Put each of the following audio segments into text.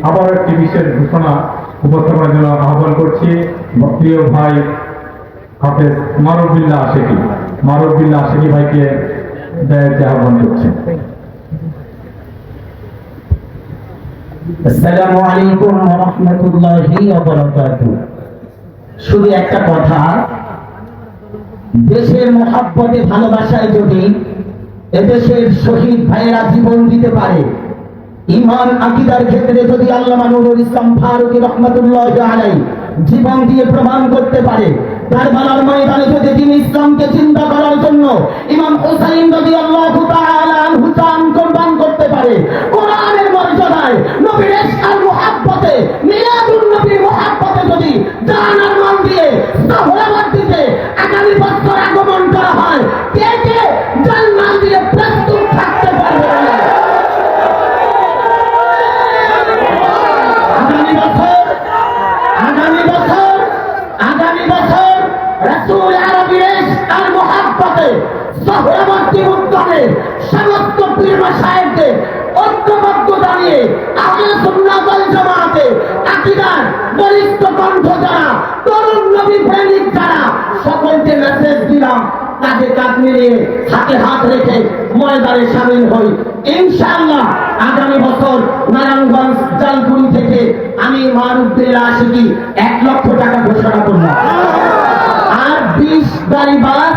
আবার একটি বিশেষ ঘোষণা উপস্থাপনের জন্য আহ্বান করছি প্রিয় ভাই হাফেজ মারুফ বিল্লাহ আশিকি ভাইকে আহ্বান করছি। আসসালামু আলাইকুম ওয়া রাহমাতুল্লাহি ওয়া বারাকাতুহু। শুধু একটা কথা, দেশের মহব্বতে ভালোবাসায় যদি এদেশের শহীদ ভাইয়েরা জীবন দিতে পারে, ঈমান আকীদার ক্ষেত্রে যদি আল্লামা নুরুল ইসলাম ফারুকী রাহমাতুল্লাহি আলাইহি জীবন দিয়ে প্রমাণ করতে পারে, কারবালার ময়দানে যদি তিনি ইসলামকে জিন্দা করার জন্য ইমাম হুসাইন রাদিয়াল্লাহু তাআলা আনহু জান কুরবান করতে পারে, কোরআনের মর্যাদায় নবীর ইশক আর মুহাব্বতে মিলাদুন নবীর মুহাব্বতে যদি জান আর মান দিয়ে সোহরাওয়ার্দীতে আগামী বছর আগমন করা হয়, কে কে জান্নাত দিয়ে প্রস্তুত থাকতে পারবে? আগামী বছর রাসূল আরবীর ইশক আর মুহাব্বতে সোহরাওয়ার্দী উদ্যানে সমস্ত পীর মাশায়েখদের ঐক্যবদ্ধ দাঁড়িয়ে আহলে সুন্নাত ওয়াল জামাতে আকীদার বলিষ্ঠ কণ্ঠ যারা, তরুণ নবী প্রেমিক যারা, সকলকে মেসেজ দিলাম, কাঁধে কাঁধ মিলিয়ে হাতে হাত রেখে ময়দানে শামিল হই ইনশাআল্লাহ। আগামী বছর নারায়ণগঞ্জ জালকুড়ি থেকে আমি মারুফ বিল্লাহ আশিকি 1 লক্ষ টাকা ঘোষণা করলাম, আর 20 গাড়ি বাস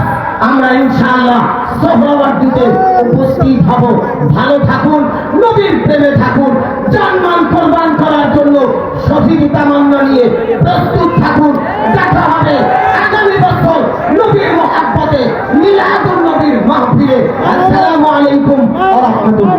আমরা ইনশাআল্লাহ সোহরাওয়ার্দীতে উপস্থিত হব। ভালো থাকুন, নবীর প্রেমে থাকুন, জান-মান কুরবান করার জন্য শহীদ তামান্না নিয়ে প্রস্তুত থাকুন। দেখা হবে আগামী বছর নবীর মুহাব্বতে মিলাদুন নবীর মাহফিলে। আসসালামু আলাইকুম ওয়া রাহমাতুল্লাহ।